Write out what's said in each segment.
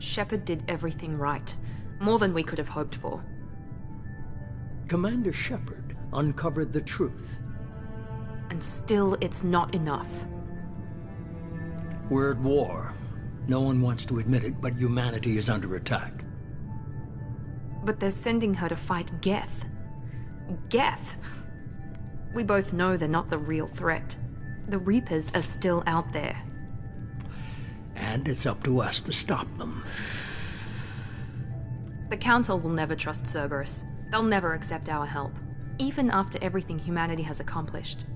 Shepard did everything right. More than we could have hoped for. Commander Shepard uncovered the truth. And still, it's not enough. We're at war. No one wants to admit it, but humanity is under attack. But they're sending her to fight Geth. Geth! We both know they're not the real threat. The Reapers are still out there. And it's up to us to stop them. The Council will never trust Cerberus. They'll never accept our help, even after everything humanity has accomplished.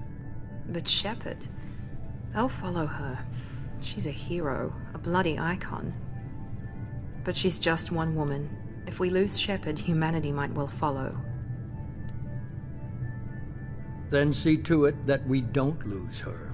But Shepard, they'll follow her. She's a hero, a bloody icon. But she's just one woman. If we lose Shepard, humanity might well follow. Then see to it that we don't lose her.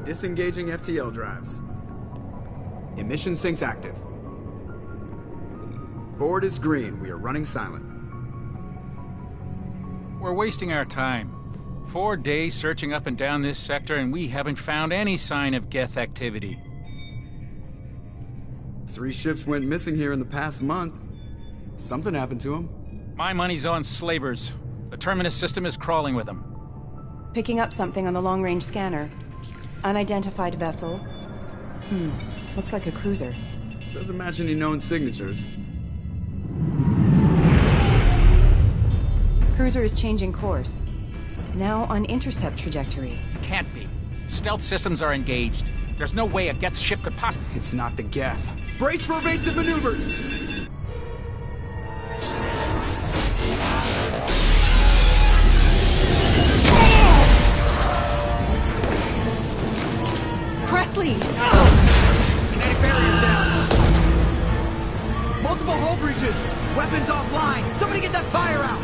Disengaging FTL drives. Emission sinks active. Board is green. We are running silent. We're wasting our time. 4 days searching up and down this sector, and we haven't found any sign of Geth activity. 3 ships went missing here in the past month. Something happened to them. My money's on slavers. The Terminus system is crawling with them. Picking up something on the long-range scanner. Unidentified vessel. Looks like a cruiser. Doesn't match any known signatures. Cruiser is changing course. Now on intercept trajectory. Can't be. Stealth systems are engaged. There's no way a Geth ship could possibly... It's not the Geth. Brace for evasive maneuvers! Presley! Kinetic barriers down. Multiple hull breaches. Weapons offline. Somebody get that fire out.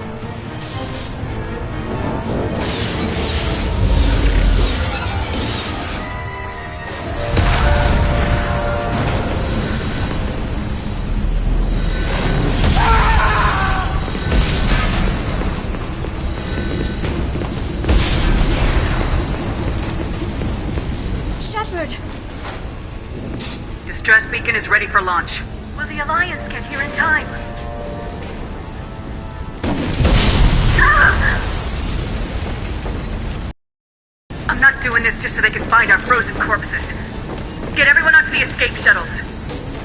Shepard! Distress beacon is ready for launch. Will the Alliance get here in time? I'm not doing this just so they can find our frozen corpses. Get everyone onto the escape shuttles.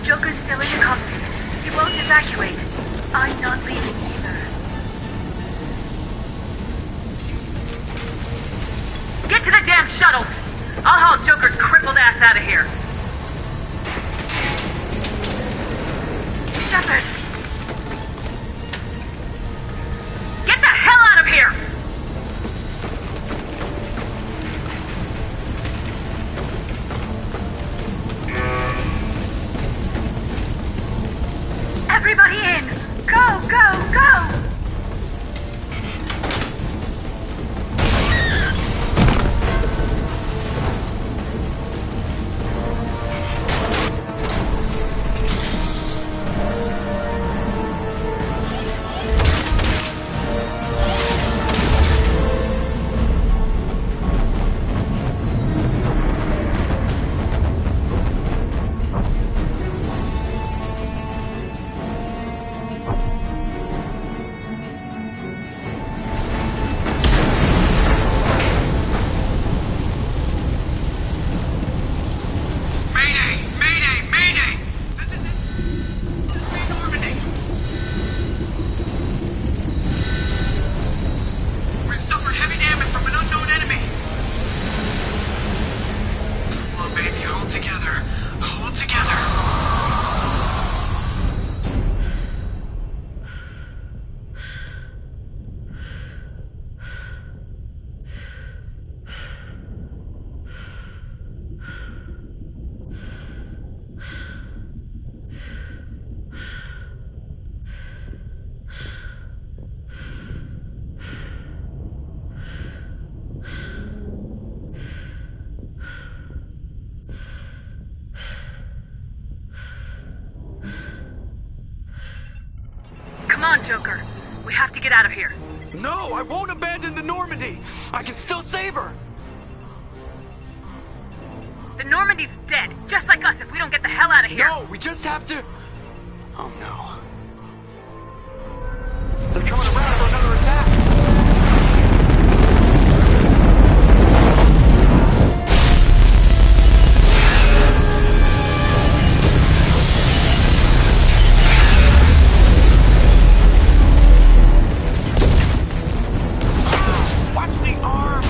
Joker's still in the cockpit. He won't evacuate. I'm not leaving either. Get to the damn shuttles! I'll haul Joker's crippled ass out of here. Shepard! Get the hell out of here! Everybody in! Go, go, go! on, Joker. We have to get out of here. No, I won't abandon the Normandy. I can still save her. The Normandy's dead, just like us if we don't get the hell out of here. No, we just have to... Oh no. They're coming around for another attack. Watch the arm!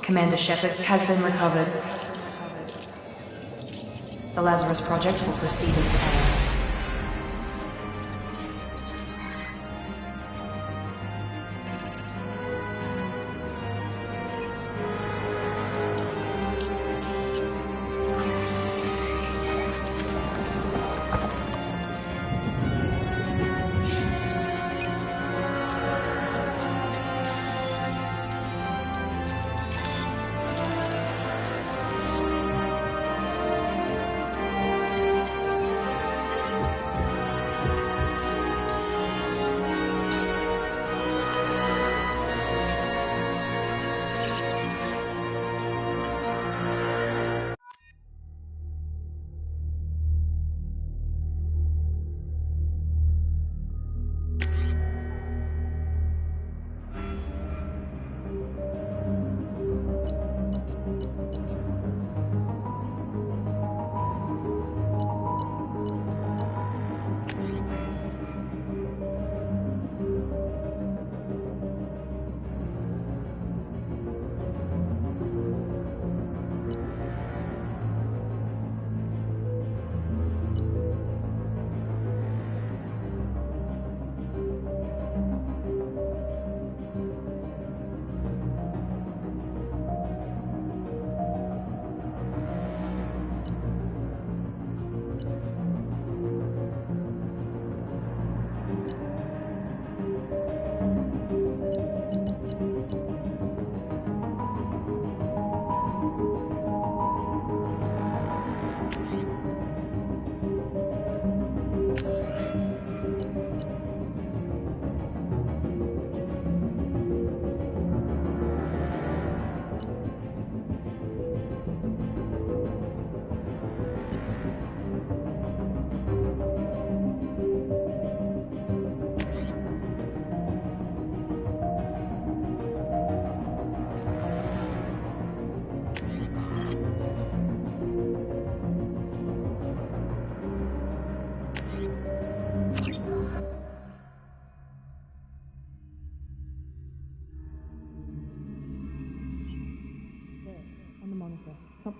Commander Shepard has been recovered. The Lazarus Project will proceed as planned.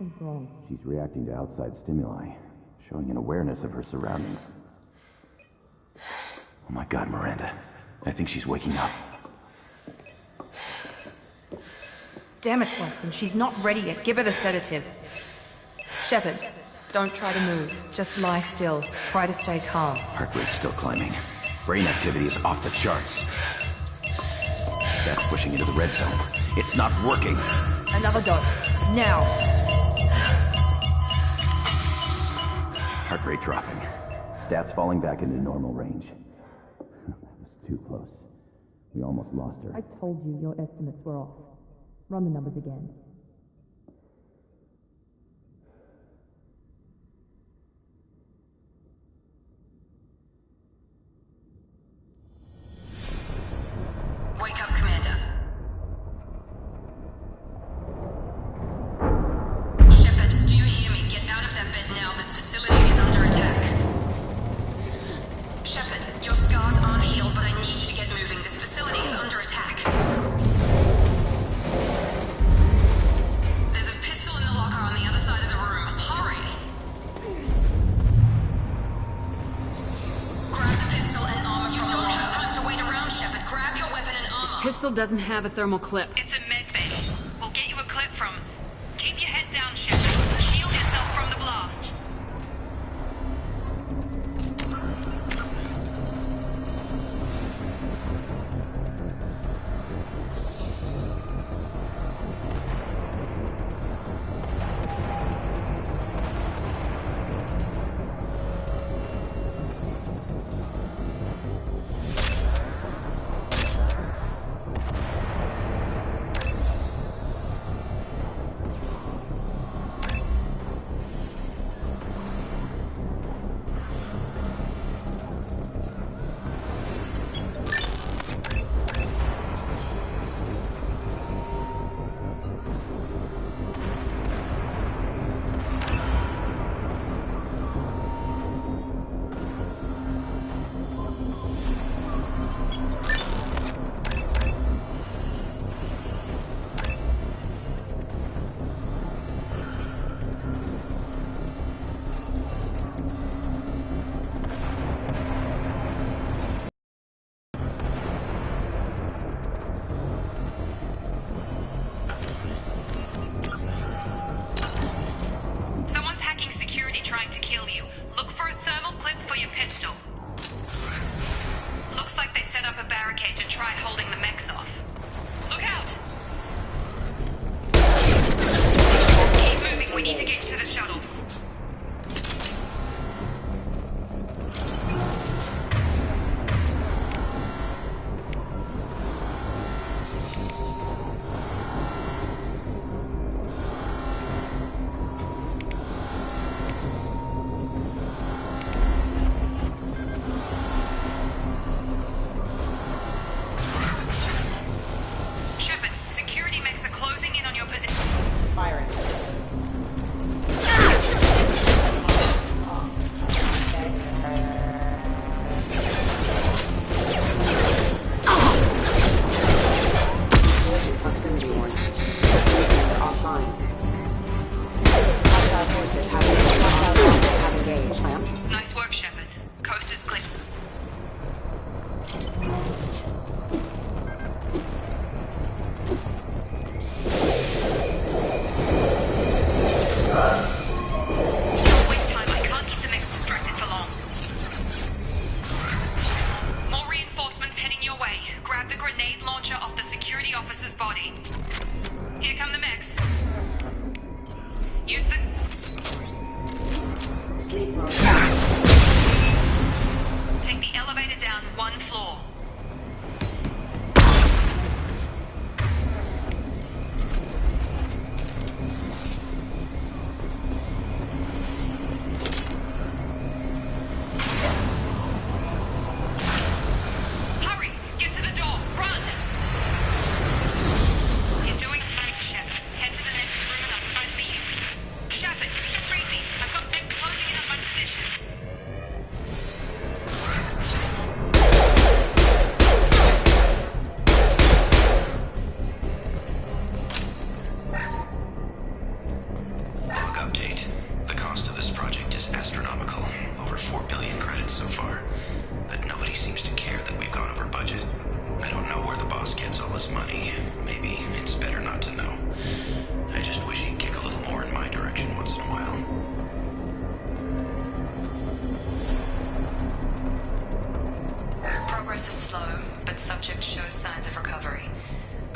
Something's wrong. She's reacting to outside stimuli, showing an awareness of her surroundings. Oh my god, Miranda. I think she's waking up. Damn it, Watson. She's not ready yet. Give her the sedative. Shepard, don't try to move. Just lie still. Try to stay calm. Heart rate's still climbing. Brain activity is off the charts. Stats pushing into the red zone. It's not working. Another dose. Now. Heart rate dropping. Stats falling back into normal range. That was too close. We almost lost her. I told you your estimates were off. Run the numbers again. Wake up, Commander. Shepard, do you hear me? Get out of that bed now. This facility is under attack. Shepard, your scars aren't healed, but I need you to get moving. This facility is under attack. There's a pistol in the locker on the other side of the room. Hurry! Grab the pistol and armor from the locker. You don't have time to wait around, Shepard. Grab your weapon and armor. Pistol doesn't have a thermal clip. It's a med bay. We'll get you a clip from. Keep your head down, Shepard. Shield yourself from the blast. Trying to kill you. Look for a thermal clip for your pistol. Looks like they set up a barricade to try holding the mechs off. Look out! Keep moving, we need to get to the shuttles. Nice work, Shepard. Coast is clear. Don't waste time. I can't keep the mechs distracted for long. More reinforcements heading your way. Grab the grenade launcher off the security officer's body. Here come the mechs. Use the... Sleep mode. Take the elevator down one floor. Hurry! Get to the door! Run! You're doing great, Shepard. Head to the next room and I'll try to beat you. Shepard, read me. I've got them closing in on my position. 4 billion credits so far, but nobody seems to care that we've gone over budget. I don't know where the boss gets all his money. Maybe it's better not to know. I just wish he'd kick a little more in my direction once in a while. Progress is slow, but subject shows signs of recovery.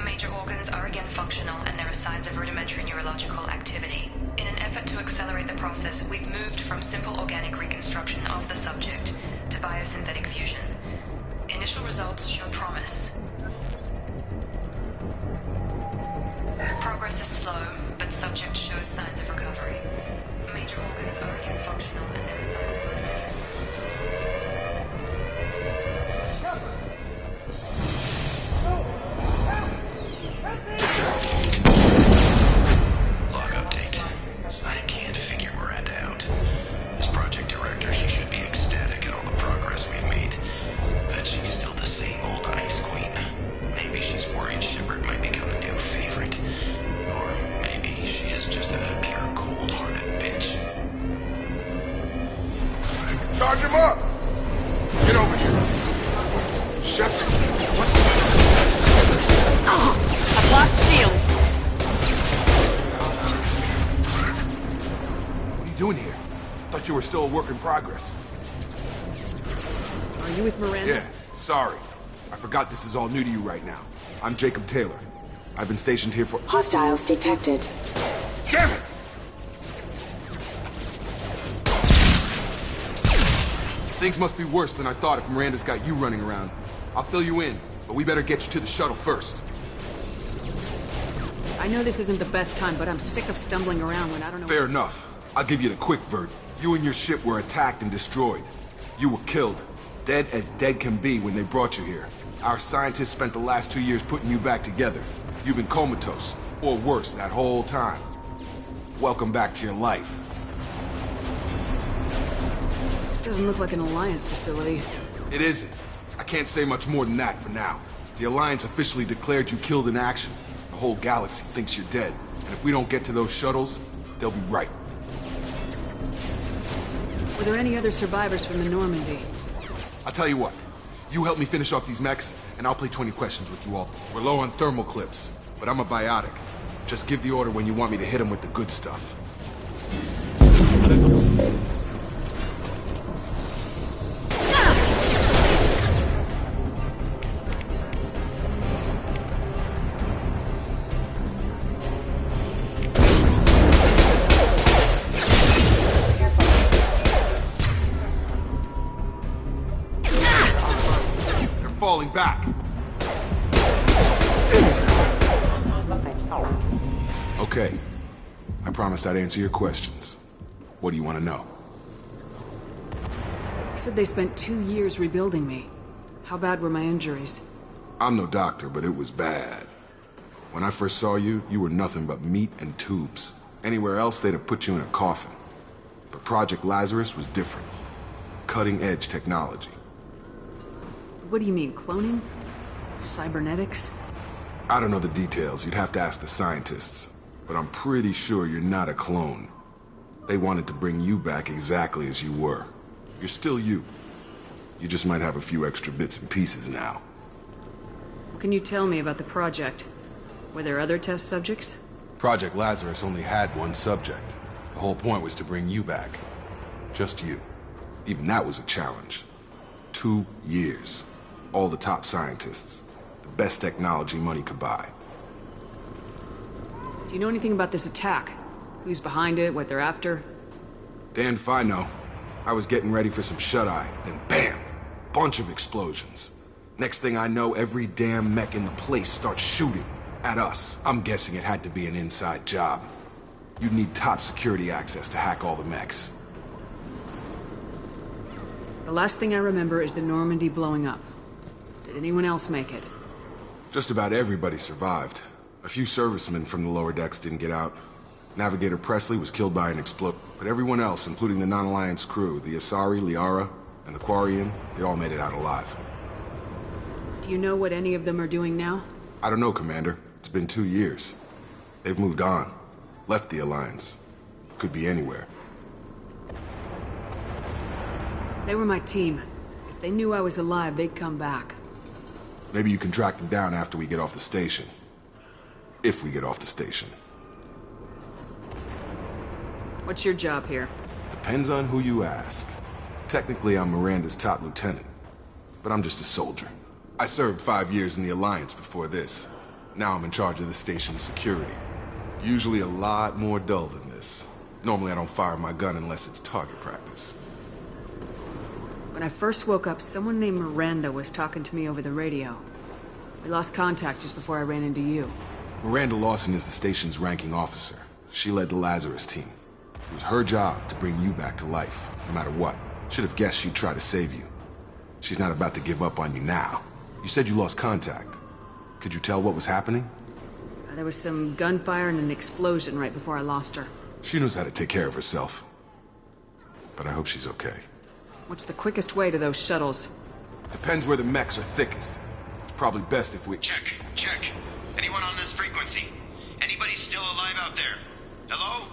Major organs are again functional, and there are signs of rudimentary neurological activity. In an effort to accelerate the process, we've moved from simple organic reconstruction of the subject to biosynthetic fusion. Initial results show promise. Progress is slow, but subject shows signs of recovery. Major organs are again functional, and there are Log update. I can't figure Miranda out. As project director, she should be ecstatic at all the progress we've made. But she's still the same old ice queen. Maybe she's worried Shepard might become the new favorite. Or maybe she is just a pure cold-hearted bitch. Charge him up! Get over here. Shepard, what? I've lost shields. What are you doing here? Thought you were still a work in progress. Are you with Miranda? Yeah, sorry. I forgot this is all new to you right now. I'm Jacob Taylor. I've been stationed here for— Hostiles detected. Damn it! Things must be worse than I thought if Miranda's got you running around. I'll fill you in, but we better get you to the shuttle first. I know this isn't the best time, but I'm sick of stumbling around when I don't know— Fair enough. I'll give you the quick vert. You and your ship were attacked and destroyed. You were killed. Dead as dead can be when they brought you here. Our scientists spent the last 2 years putting you back together. You've been comatose, or worse, that whole time. Welcome back to your life. This doesn't look like an Alliance facility. It isn't. I can't say much more than that for now. The Alliance officially declared you killed in action. The whole galaxy thinks you're dead. And if we don't get to those shuttles, they'll be right. Were there any other survivors from the Normandy? I'll tell you what. You help me finish off these mechs, and I'll play 20 questions with you all. We're low on thermal clips, but I'm a biotic. Just give the order when you want me to hit them with the good stuff. Falling back. Okay. I promised I'd answer your questions. What do you want to know? You said they spent 2 years rebuilding me. How bad were my injuries? I'm no doctor, but it was bad. When I first saw you, you were nothing but meat and tubes. Anywhere else, they'd have put you in a coffin. But Project Lazarus was different. Cutting-edge technology. What do you mean, cloning? Cybernetics? I don't know the details. You'd have to ask the scientists. But I'm pretty sure you're not a clone. They wanted to bring you back exactly as you were. You're still you. You just might have a few extra bits and pieces now. What can you tell me about the project? Were there other test subjects? Project Lazarus only had one subject. The whole point was to bring you back. Just you. Even that was a challenge. 2 years. All the top scientists. The best technology money could buy. Do you know anything about this attack? Who's behind it, what they're after? Damned if I know. I was getting ready for some shut-eye, then bam! Bunch of explosions. Next thing I know, every damn mech in the place starts shooting at us. I'm guessing it had to be an inside job. You'd need top security access to hack all the mechs. The last thing I remember is the Normandy blowing up. Did anyone else make it? Just about everybody survived. A few servicemen from the lower decks didn't get out. Navigator Presley was killed by an explosion, but everyone else, including the non-Alliance crew, the Asari, Liara, and the Quarian, they all made it out alive. Do you know what any of them are doing now? I don't know, Commander. It's been 2 years. They've moved on. Left the Alliance. Could be anywhere. They were my team. If they knew I was alive, they'd come back. Maybe you can track them down after we get off the station. If we get off the station. What's your job here? Depends on who you ask. Technically, I'm Miranda's top lieutenant. But I'm just a soldier. I served 5 years in the Alliance before this. Now I'm in charge of the station's security. Usually a lot more dull than this. Normally I don't fire my gun unless it's target practice. When I first woke up, someone named Miranda was talking to me over the radio. We lost contact just before I ran into you. Miranda Lawson is the station's ranking officer. She led the Lazarus team. It was her job to bring you back to life, no matter what. Should have guessed she'd try to save you. She's not about to give up on you now. You said you lost contact. Could you tell what was happening? There was some gunfire and an explosion right before I lost her. She knows how to take care of herself. But I hope she's okay. What's the quickest way to those shuttles? Depends where the mechs are thickest. It's probably best if we... Check. Anyone on this frequency? Anybody still alive out there? Hello?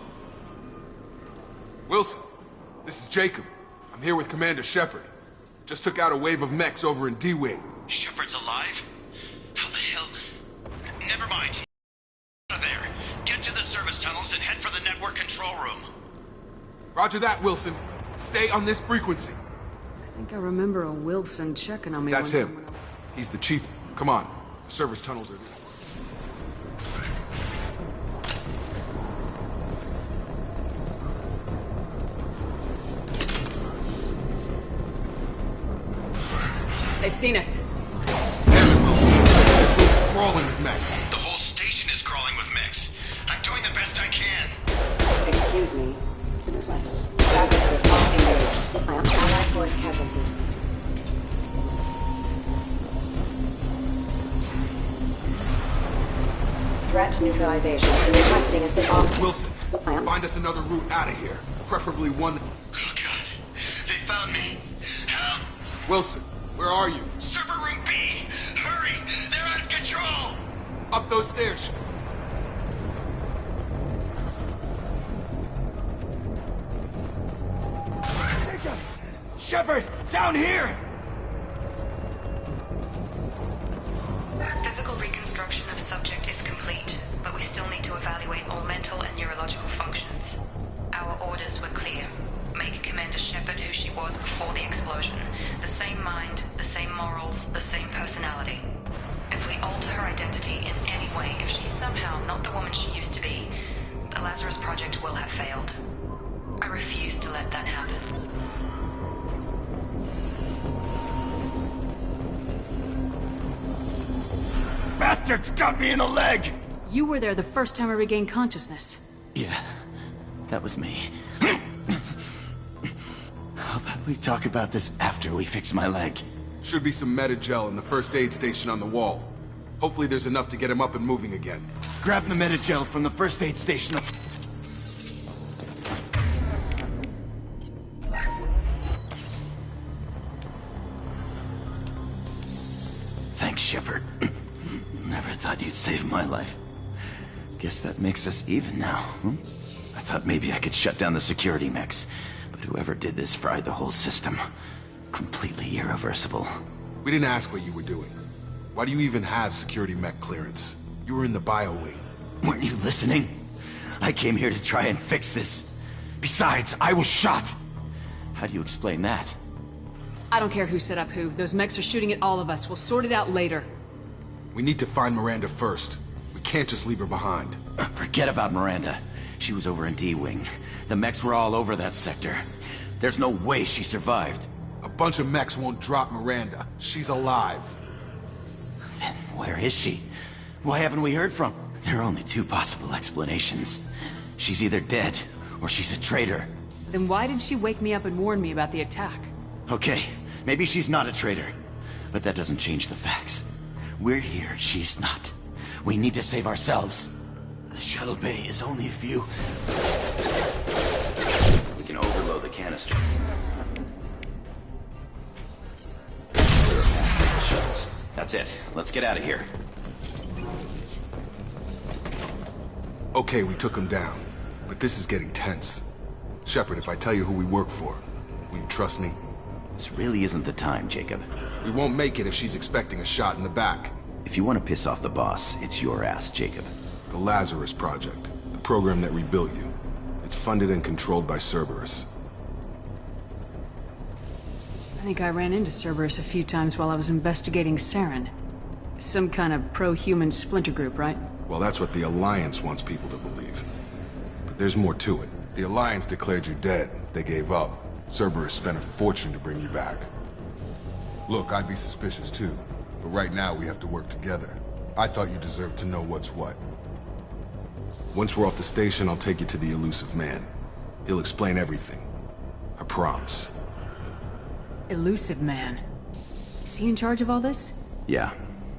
Wilson, this is Jacob. I'm here with Commander Shepard. Just took out a wave of mechs over in D-Wing. Shepard's alive? How the hell? Never mind. Out of there. Get to the service tunnels and head for the network control room. Roger that, Wilson. Stay on this frequency. I think I remember a Wilson checking on me. That's him. He's the chief. Come on. The service tunnels are... They've seen us. Damn it, Wilson. This room's crawling with mechs. The whole station is crawling with mechs. I'm doing the best I can. Excuse me. Traffic is off engaged. I am Allied Force casualty. Threat neutralization. Requesting assistance. Wilson, find us another route out of here. Preferably one that... Oh God. They found me. Help! Wilson, where are you? Server room B! Hurry! They're out of control! Up those stairs. Shepard! Down here! Physical reconstruction of subject is complete, but we still need to evaluate all mental and neurological functions. Our orders were clear. Make Commander Shepard who she was before the explosion. The same mind, the same morals, the same personality. If we alter her identity in any way, if she's somehow not the woman she used to be, the Lazarus Project will have failed. I refuse to let that happen. Bastards got me in the leg! You were there the first time I regained consciousness. Yeah, that was me. How about we talk about this after we fix my leg? Should be some Metagel in the first aid station on the wall. Hopefully there's enough to get him up and moving again. Grab the Metagel from the first aid station. Thanks, Shepard. Never thought you'd save my life. Guess that makes us even now, huh? I thought maybe I could shut down the security mechs, but whoever did this fried the whole system. Completely irreversible. We didn't ask what you were doing. Why do you even have security mech clearance? You were in the bio wing. Weren't you listening? I came here to try and fix this. Besides, I was shot! How do you explain that? I don't care who set up who. Those mechs are shooting at all of us. We'll sort it out later. We need to find Miranda first. We can't just leave her behind. Forget about Miranda. She was over in D-Wing. The mechs were all over that sector. There's no way she survived. A bunch of mechs won't drop Miranda. She's alive. Then where is she? Why haven't we heard from her? There are only two possible explanations. She's either dead, or she's a traitor. Then why did she wake me up and warn me about the attack? Okay, maybe she's not a traitor. But that doesn't change the facts. We're here, she's not. We need to save ourselves. The shuttle bay is only a few... We can overload the canister. Shuttles. That's it. Let's get out of here. Okay, we took him down. But this is getting tense. Shepard, if I tell you who we work for, will you trust me? This really isn't the time, Jacob. We won't make it if she's expecting a shot in the back. If you want to piss off the boss, it's your ass, Jacob. The Lazarus Project. The program that rebuilt you. It's funded and controlled by Cerberus. I think I ran into Cerberus a few times while I was investigating Saren. Some kind of pro-human splinter group, right? Well, that's what the Alliance wants people to believe. But there's more to it. The Alliance declared you dead. They gave up. Cerberus spent a fortune to bring you back. Look, I'd be suspicious too. But right now, we have to work together. I thought you deserved to know what's what. Once we're off the station, I'll take you to the Elusive Man. He'll explain everything. I promise. Elusive Man. Is he in charge of all this? Yeah.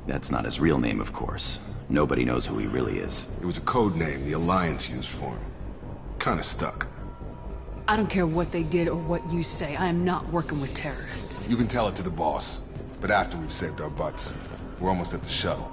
That's not his real name, of course. Nobody knows who he really is. It was a code name the Alliance used for him. Kinda stuck. I don't care what they did or what you say. I am not working with terrorists. You can tell it to the boss. But after we've saved our butts. We're almost at the shuttle.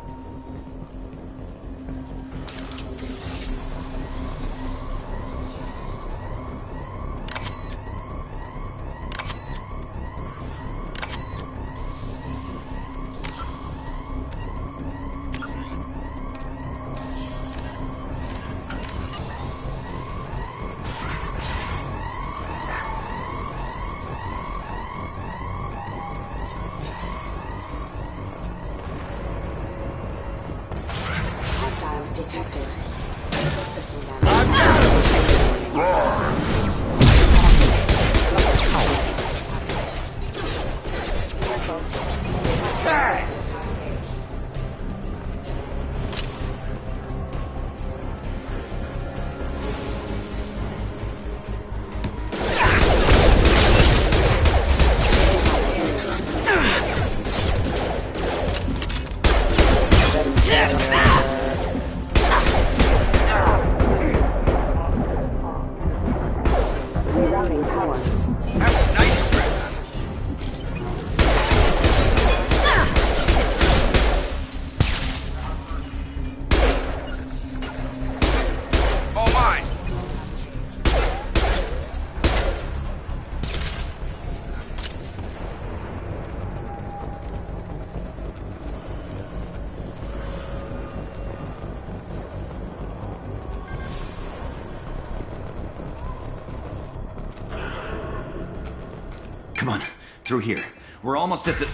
Come on, through here. We're almost at the...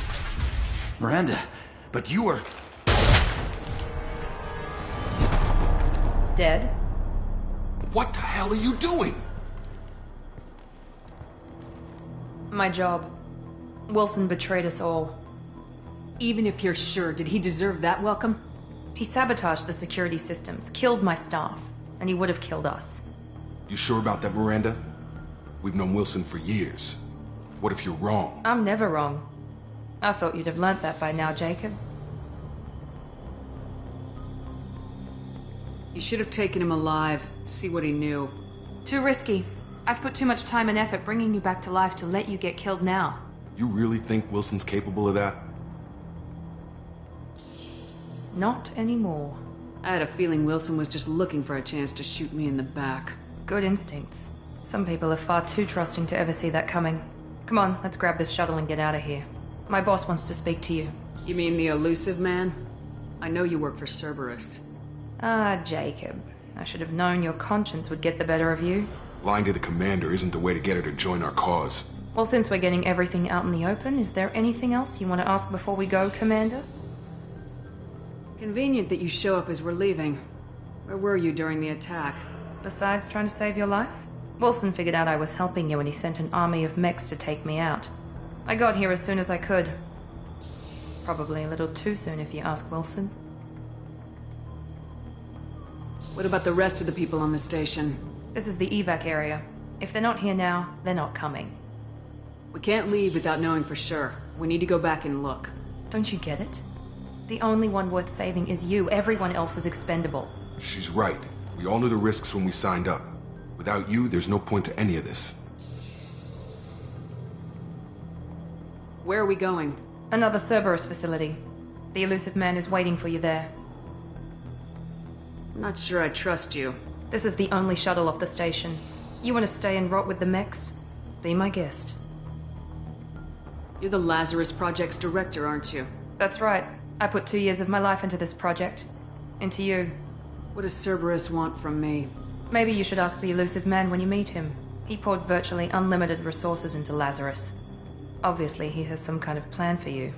Miranda, but you were... Dead? What the hell are you doing? My job. Wilson betrayed us all. Even if you're sure, did he deserve that welcome? He sabotaged the security systems, killed my staff, and he would have killed us. You sure about that, Miranda? We've known Wilson for years. What if you're wrong? I'm never wrong. I thought you'd have learnt that by now, Jacob. You should have taken him alive, see what he knew. Too risky. I've put too much time and effort bringing you back to life to let you get killed now. You really think Wilson's capable of that? Not anymore. I had a feeling Wilson was just looking for a chance to shoot me in the back. Good instincts. Some people are far too trusting to ever see that coming. Come on, let's grab this shuttle and get out of here. My boss wants to speak to you. You mean the Elusive Man? I know you work for Cerberus. Ah, Jacob. I should have known your conscience would get the better of you. Lying to the commander isn't the way to get her to join our cause. Well, since we're getting everything out in the open, is there anything else you want to ask before we go, Commander? Convenient that you show up as we're leaving. Where were you during the attack? Besides trying to save your life? Wilson figured out I was helping you and he sent an army of mechs to take me out. I got here as soon as I could. Probably a little too soon if you ask Wilson. What about the rest of the people on the station? This is the evac area. If they're not here now, they're not coming. We can't leave without knowing for sure. We need to go back and look. Don't you get it? The only one worth saving is you. Everyone else is expendable. She's right. We all knew the risks when we signed up. Without you, there's no point to any of this. Where are we going? Another Cerberus facility. The Elusive Man is waiting for you there. I'm not sure I trust you. This is the only shuttle off the station. You want to stay and rot with the mechs? Be my guest. You're the Lazarus Project's director, aren't you? That's right. I put 2 years of my life into this project. Into you. What does Cerberus want from me? Maybe you should ask the Elusive Man when you meet him. He poured virtually unlimited resources into Lazarus. Obviously, he has some kind of plan for you.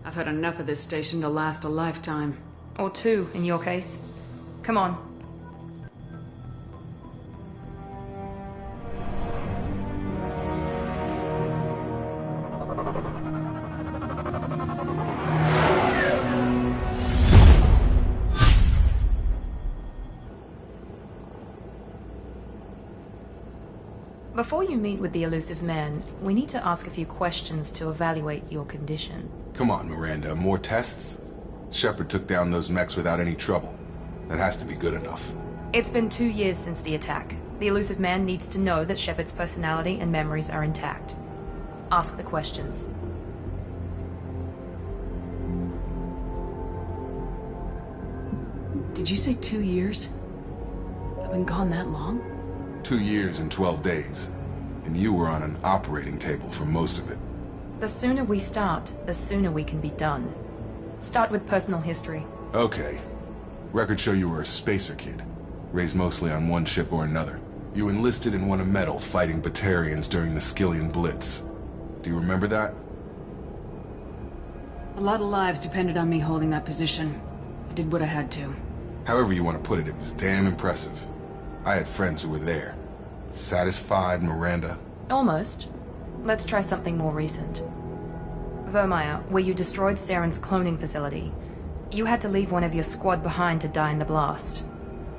I've had enough of this station to last a lifetime. Or 2, in your case. Come on. Before you meet with the Elusive Man, we need to ask a few questions to evaluate your condition. Come on, Miranda, more tests? Shepard took down those mechs without any trouble. That has to be good enough. It's been 2 years since the attack. The Elusive Man needs to know that Shepard's personality and memories are intact. Ask the questions. Did you say 2 years? I've been gone that long? 2 years and 12 days. And you were on an operating table for most of it. The sooner we start, the sooner we can be done. Start with personal history. Okay. Records show you were a spacer kid. Raised mostly on one ship or another. You enlisted and won a medal fighting Batarians during the Skillian Blitz. Do you remember that? A lot of lives depended on me holding that position. I did what I had to. However you want to put it, it was damn impressive. I had friends who were there. Satisfied, Miranda? Almost. Let's try something more recent. Vermeer, where you destroyed Saren's cloning facility. You had to leave one of your squad behind to die in the blast.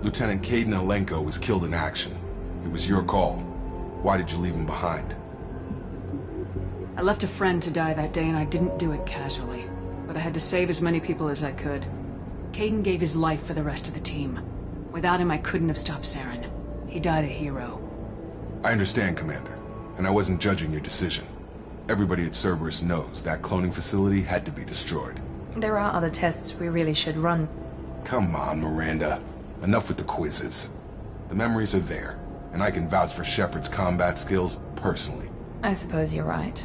Lieutenant Kaidan Alenko was killed in action. It was your call. Why did you leave him behind? I left a friend to die that day and I didn't do it casually. But I had to save as many people as I could. Kaidan gave his life for the rest of the team. Without him, I couldn't have stopped Saren. He died a hero. I understand, Commander. And I wasn't judging your decision. Everybody at Cerberus knows that cloning facility had to be destroyed. There are other tests we really should run. Come on, Miranda. Enough with the quizzes. The memories are there, and I can vouch for Shepard's combat skills personally. I suppose you're right.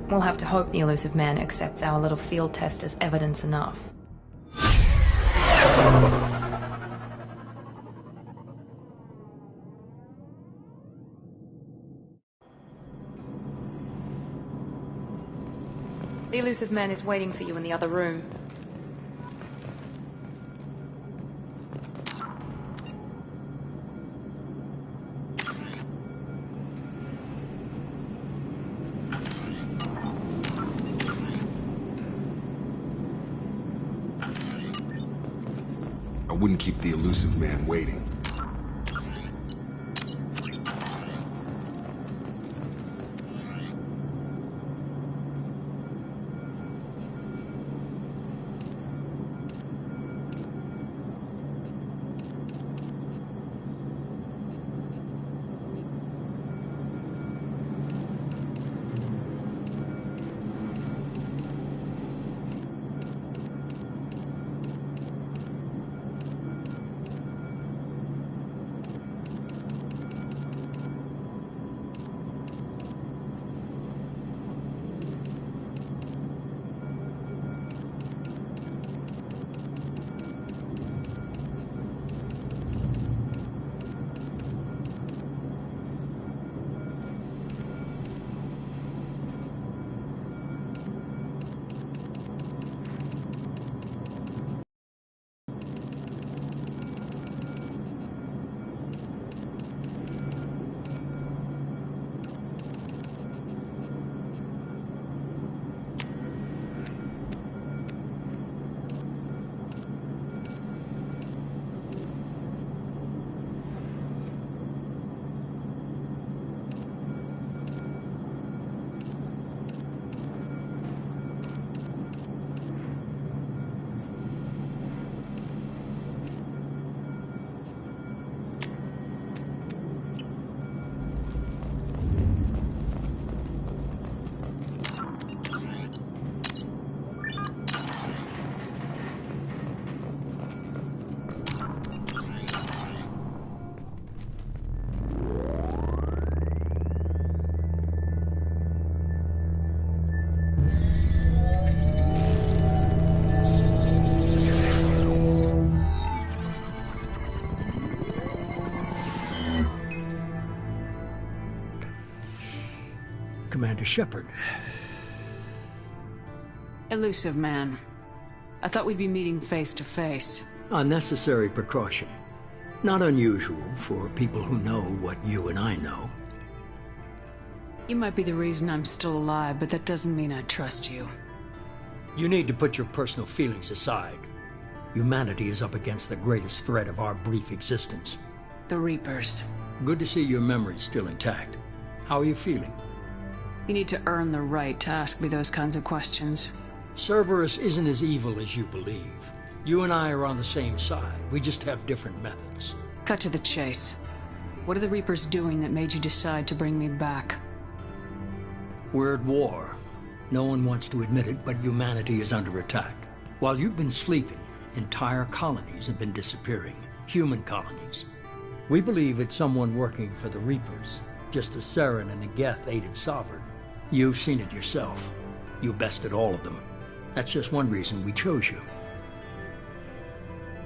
We'll have to hope the Elusive Man accepts our little field test as evidence enough. The Elusive Man is waiting for you in the other room. I wouldn't keep the Elusive Man waiting. Commander Shepard. Elusive man. I thought we'd be meeting face to face. Unnecessary precaution. Not unusual for people who know what you and I know. You might be the reason I'm still alive, but that doesn't mean I trust you. You need to put your personal feelings aside. Humanity is up against the greatest threat of our brief existence. The Reapers. Good to see your memory's still intact. How are you feeling? You need to earn the right to ask me those kinds of questions. Cerberus isn't as evil as you believe. You and I are on the same side. We just have different methods. Cut to the chase. What are the Reapers doing that made you decide to bring me back? We're at war. No one wants to admit it, but humanity is under attack. While you've been sleeping, entire colonies have been disappearing. Human colonies. We believe it's someone working for the Reapers, just as Saren and Geth aided Sovereign. You've seen it yourself. You bested all of them. That's just one reason we chose you.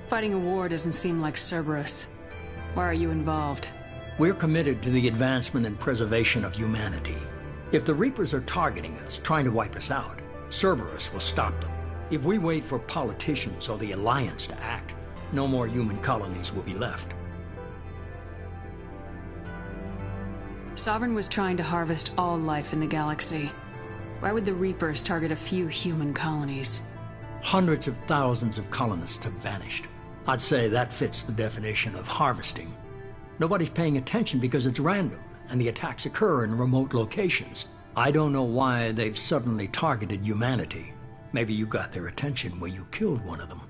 Fighting a war doesn't seem like Cerberus. Why are you involved? We're committed to the advancement and preservation of humanity. If the Reapers are targeting us, trying to wipe us out, Cerberus will stop them. If we wait for politicians or the Alliance to act, no more human colonies will be left. Sovereign was trying to harvest all life in the galaxy. Why would the Reapers target a few human colonies? Hundreds of thousands of colonists have vanished. I'd say that fits the definition of harvesting. Nobody's paying attention because it's random, and the attacks occur in remote locations. I don't know why they've suddenly targeted humanity. Maybe you got their attention when you killed one of them.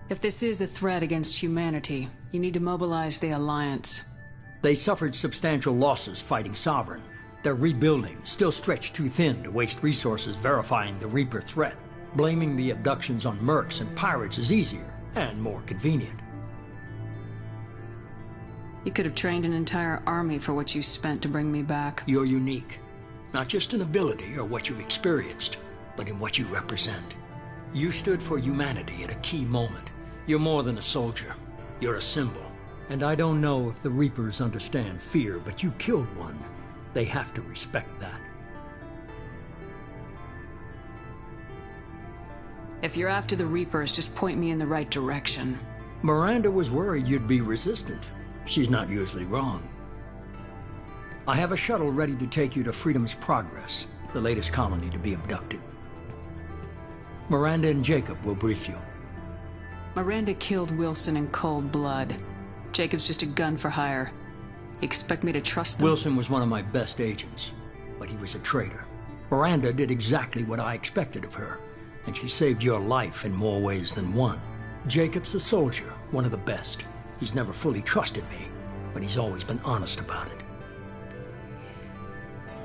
If this is a threat against humanity, you need to mobilize the Alliance. They suffered substantial losses fighting Sovereign. They're rebuilding, still stretched too thin to waste resources verifying the Reaper threat. Blaming the abductions on mercs and pirates is easier and more convenient. You could have trained an entire army for what you spent to bring me back. You're unique. Not just in ability or what you've experienced, but in what you represent. You stood for humanity at a key moment. You're more than a soldier. You're a symbol. And I don't know if the Reapers understand fear, but you killed one. They have to respect that. If you're after the Reapers, just point me in the right direction. Miranda was worried you'd be resistant. She's not usually wrong. I have a shuttle ready to take you to Freedom's Progress, the latest colony to be abducted. Miranda and Jacob will brief you. Miranda killed Wilson in cold blood. Jacob's just a gun for hire. You expect me to trust them? Wilson was one of my best agents, but he was a traitor. Miranda did exactly what I expected of her, and she saved your life in more ways than one. Jacob's a soldier, one of the best. He's never fully trusted me, but he's always been honest about it.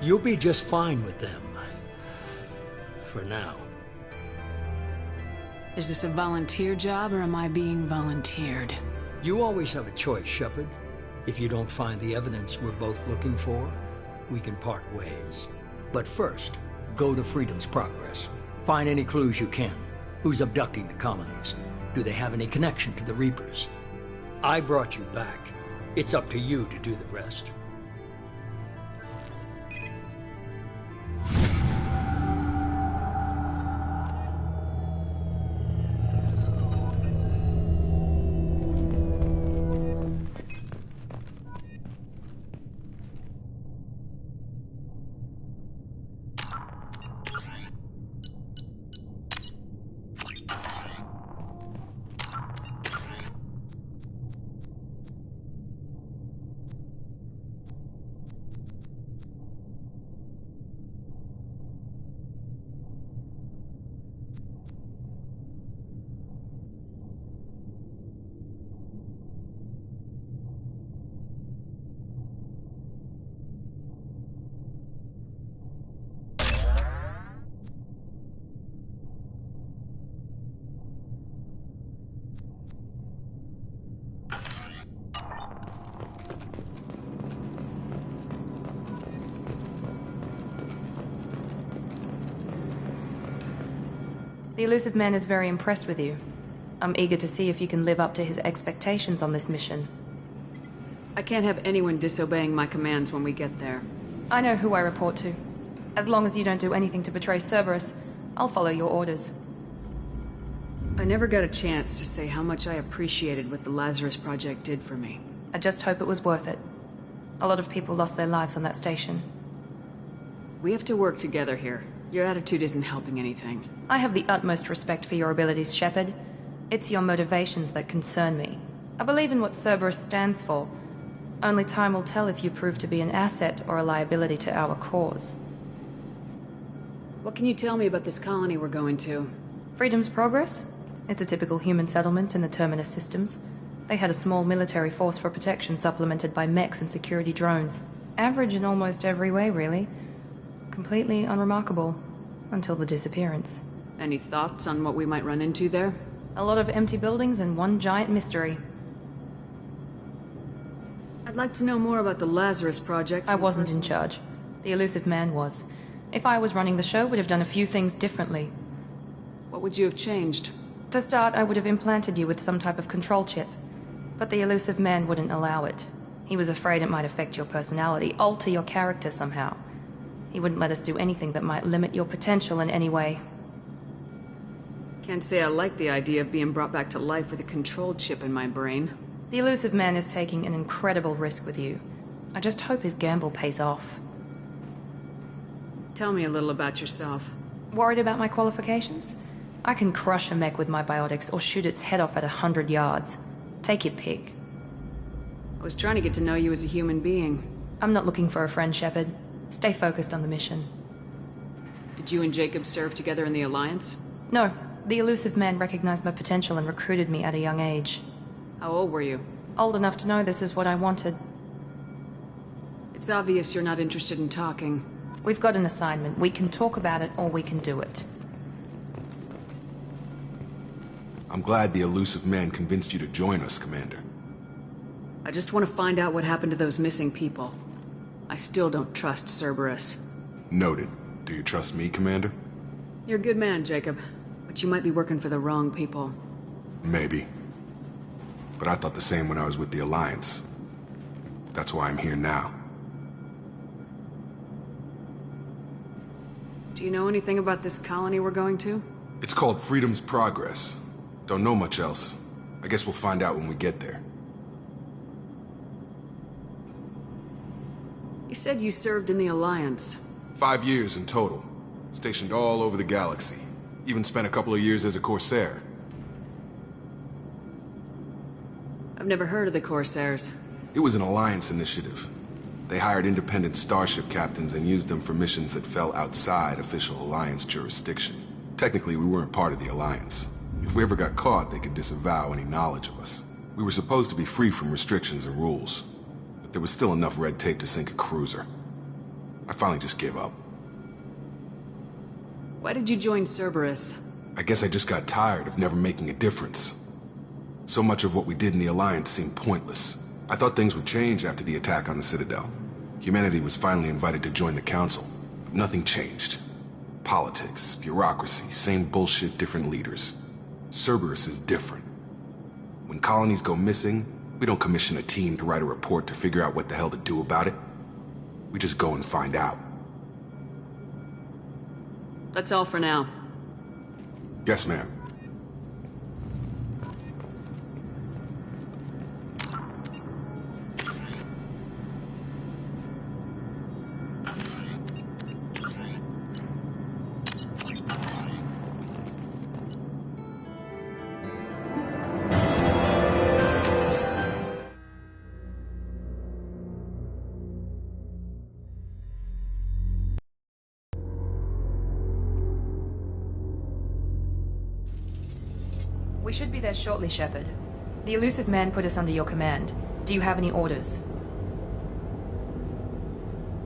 You'll be just fine with them. For now. Is this a volunteer job, or am I being volunteered? You always have a choice, Shepard. If you don't find the evidence we're both looking for, we can part ways. But first, go to Freedom's Progress. Find any clues you can. Who's abducting the colonies? Do they have any connection to the Reapers? I brought you back. It's up to you to do the rest. The Elusive Man is very impressed with you. I'm eager to see if you can live up to his expectations on this mission. I can't have anyone disobeying my commands when we get there. I know who I report to. As long as you don't do anything to betray Cerberus, I'll follow your orders. I never got a chance to say how much I appreciated what the Lazarus Project did for me. I just hope it was worth it. A lot of people lost their lives on that station. We have to work together here. Your attitude isn't helping anything. I have the utmost respect for your abilities, Shepard. It's your motivations that concern me. I believe in what Cerberus stands for. Only time will tell if you prove to be an asset or a liability to our cause. What can you tell me about this colony we're going to? Freedom's Progress? It's a typical human settlement in the Terminus systems. They had a small military force for protection supplemented by mechs and security drones. Average in almost every way, really. Completely unremarkable. Until the disappearance. Any thoughts on what we might run into there? A lot of empty buildings and one giant mystery. I'd like to know more about the Lazarus Project. I wasn't in charge. The Elusive Man was. If I was running the show, would have done a few things differently. What would you have changed? To start, I would have implanted you with some type of control chip. But the Elusive Man wouldn't allow it. He was afraid it might affect your personality, alter your character somehow. He wouldn't let us do anything that might limit your potential in any way. Can't say I like the idea of being brought back to life with a control chip in my brain. The Elusive Man is taking an incredible risk with you. I just hope his gamble pays off. Tell me a little about yourself. Worried about my qualifications? I can crush a mech with my biotics or shoot its head off at 100 yards. Take your pick. I was trying to get to know you as a human being. I'm not looking for a friend, Shepard. Stay focused on the mission. Did you and Jacob serve together in the Alliance? No. The Elusive Man recognized my potential and recruited me at a young age. How old were you? Old enough to know this is what I wanted. It's obvious you're not interested in talking. We've got an assignment. We can talk about it or we can do it. I'm glad the Elusive Man convinced you to join us, Commander. I just want to find out what happened to those missing people. I still don't trust Cerberus. Noted. Do you trust me, Commander? You're a good man, Jacob. But you might be working for the wrong people. Maybe. But I thought the same when I was with the Alliance. That's why I'm here now. Do you know anything about this colony we're going to? It's called Freedom's Progress. Don't know much else. I guess we'll find out when we get there. You said you served in the Alliance. 5 years in total. Stationed all over the galaxy. Even spent a couple of years as a Corsair. I've never heard of the Corsairs. It was an Alliance initiative. They hired independent starship captains and used them for missions that fell outside official Alliance jurisdiction. Technically, we weren't part of the Alliance. If we ever got caught, they could disavow any knowledge of us. We were supposed to be free from restrictions and rules. But there was still enough red tape to sink a cruiser. I finally just gave up. Why did you join Cerberus? I guess I just got tired of never making a difference. So much of what we did in the Alliance seemed pointless. I thought things would change after the attack on the Citadel. Humanity was finally invited to join the Council, but nothing changed. Politics, bureaucracy, same bullshit, different leaders. Cerberus is different. When colonies go missing, we don't commission a team to write a report to figure out what the hell to do about it. We just go and find out. That's all for now. Yes, ma'am. We should be there shortly, Shepard. The Elusive Man put us under your command. Do you have any orders?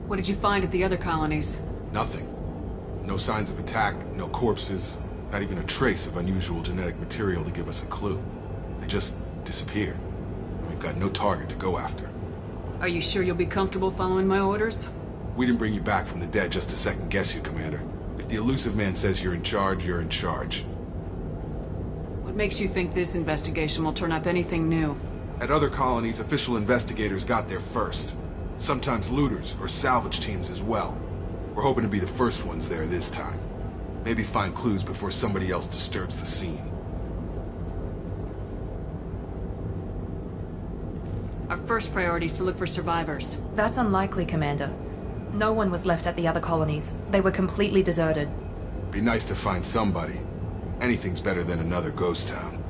What did you find at the other colonies? Nothing. No signs of attack, no corpses, not even a trace of unusual genetic material to give us a clue. They just disappeared. We've got no target to go after. Are you sure you'll be comfortable following my orders? We didn't bring you back from the dead just to second guess you, Commander. If the Elusive Man says you're in charge, you're in charge. What makes you think this investigation will turn up anything new? At other colonies, official investigators got there first. Sometimes looters or salvage teams as well. We're hoping to be the first ones there this time. Maybe find clues before somebody else disturbs the scene. Our first priority is to look for survivors. That's unlikely, Commander. No one was left at the other colonies. They were completely deserted. Be nice to find somebody. Anything's better than another ghost town.